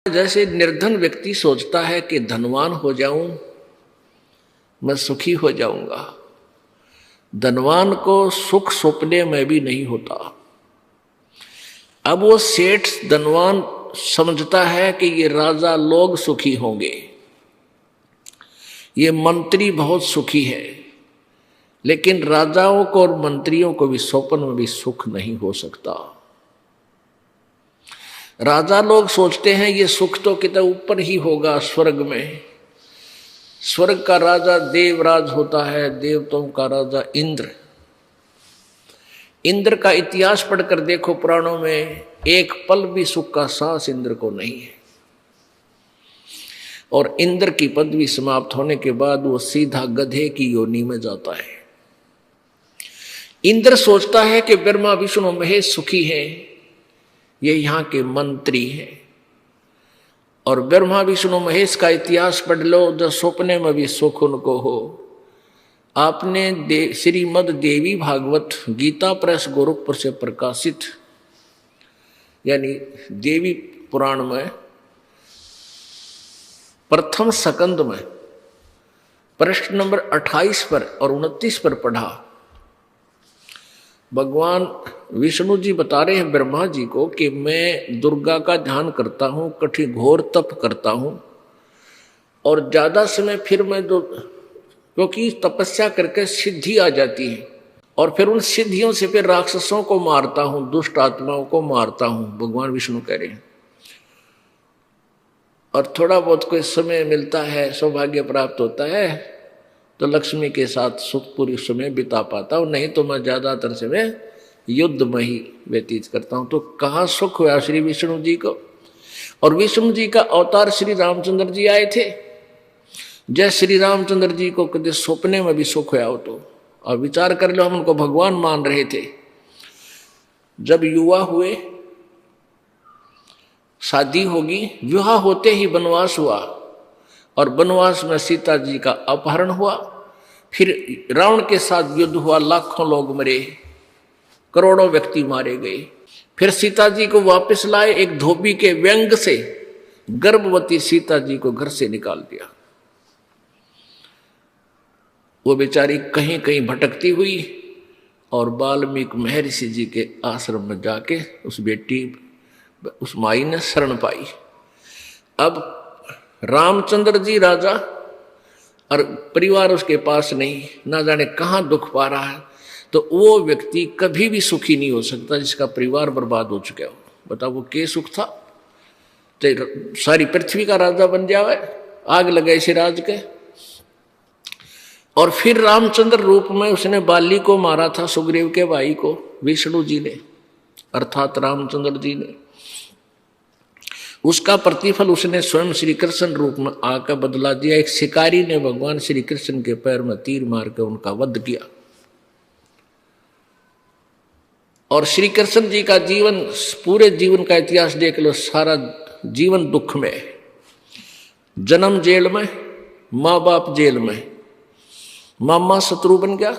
जैसे निर्धन व्यक्ति सोचता है कि धनवान हो जाऊं, मैं सुखी हो जाऊंगा। धनवान को सुख सपने में भी नहीं होता। अब वो सेठ धनवान समझता है कि ये राजा लोग सुखी होंगे, ये मंत्री बहुत सुखी है, लेकिन राजाओं को और मंत्रियों को भी स्वप्न में भी सुख नहीं हो सकता। राजा लोग सोचते हैं ये सुख तो कितना ऊपर ही होगा, स्वर्ग में। स्वर्ग का राजा देवराज होता है, देवताओं का राजा इंद्र। इंद्र का इतिहास पढ़कर देखो पुराणों में, एक पल भी सुख का सांस इंद्र को नहीं है। और इंद्र की पदवी समाप्त होने के बाद वो सीधा गधे की योनि में जाता है। इंद्र सोचता है कि ब्रह्मा विष्णु महेश सुखी है, ये यहाँ के मंत्री हैं। और ब्रह्मा विष्णु महेश का इतिहास पढ़ लो, जो सपने में भी सुख उनको हो। आपने श्रीमद देवी भागवत गीता प्रेस गोरखपुर से प्रकाशित यानी देवी पुराण में प्रथम स्कंद में प्रश्न नंबर 28 पर और 29 पर पढ़ा। भगवान विष्णु जी बता रहे हैं ब्रह्मा जी को कि मैं दुर्गा का ध्यान करता हूँ, कठिन घोर तप करता हूँ, और ज्यादा समय फिर मैं क्योंकि तपस्या करके सिद्धि आ जाती है, और फिर उन सिद्धियों से फिर राक्षसों को मारता हूँ, दुष्ट आत्माओं को मारता हूँ, भगवान विष्णु कह रहे हैं। और थोड़ा बहुत कोई समय मिलता है, सौभाग्य प्राप्त होता है, तो लक्ष्मी के साथ सुखपूरी समय बिता पाता हूँ, नहीं तो मैं ज्यादातर समय युद्ध में ही व्यतीत करता हूँ। तो कहाँ सुख हुआ श्री विष्णु जी को। और विष्णु जी का अवतार श्री रामचंद्र जी आए थे। जय श्री रामचंद्र जी को कभी सपने में भी सुख हुआ हो तो, और विचार कर लो, हम उनको भगवान मान रहे थे। जब युवा हुए, शादी होगी, विवाह होते ही वनवास हुआ, और वनवास में सीता जी का अपहरण हुआ। फिर रावण के साथ युद्ध हुआ, लाखों लोग मरे, करोड़ों व्यक्ति मारे गए। फिर सीता जी को वापस लाए, एक धोबी के व्यंग से गर्भवती सीता जी को घर से निकाल दिया। वो बेचारी कहीं कहीं भटकती हुई, और वाल्मीकि महर्षि जी के आश्रम में जाके उस माई ने शरण पाई। अब रामचंद्र जी राजा और परिवार उसके पास नहीं, ना जाने कहाँ दुख पा रहा है, तो वो व्यक्ति कभी भी सुखी नहीं हो सकता जिसका परिवार बर्बाद हो चुका हो। बताओ वो क्या सुख था। तो सारी पृथ्वी का राजा बन जावे, आग लगे इसे राज के। और फिर रामचंद्र रूप में उसने बाली को मारा था, सुग्रीव के भाई को, विष्णु जी ने अर्थात रामचंद्र जी ने। उसका प्रतिफल उसने स्वयं श्री कृष्ण रूप में आकर बदला दिया। एक शिकारी ने भगवान श्री कृष्ण के पैर में तीर मार कर उनका वध किया। और श्री कृष्ण जी का जीवन, पूरे जीवन का इतिहास देख लो, सारा जीवन दुख में। जन्म जेल में, माँ बाप जेल में, मामा शत्रु बन गया,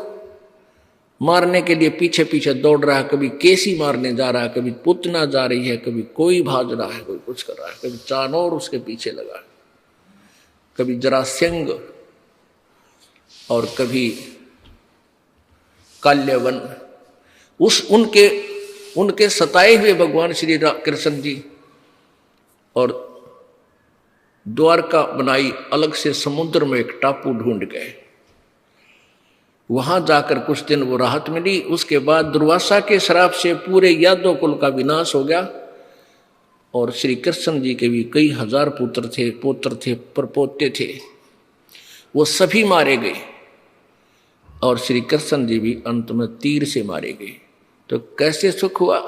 मारने के लिए पीछे पीछे दौड़ रहा है, कभी केसी मारने जा रहा है, कभी पुतना जा रही है, कभी कोई भाग रहा है, कोई कुछ कर रहा है, कभी चाणोर उसके पीछे लगा है, कभी जरासंध और कभी काल्यवन। उनके सताए हुए भगवान श्री कृष्ण जी और द्वारका बनाई, अलग से समुद्र में एक टापू ढूंढ गए। वहां जाकर कुछ दिन वो राहत मिली। उसके बाद दुर्वासा के श्राप से पूरे यादव कुल का विनाश हो गया, और श्री कृष्ण जी के भी कई हजार पुत्र थे, परपोते थे, वो सभी मारे गए। और श्री कृष्ण जी भी अंत में तीर से मारे गए। तो कैसे सुख हुआ।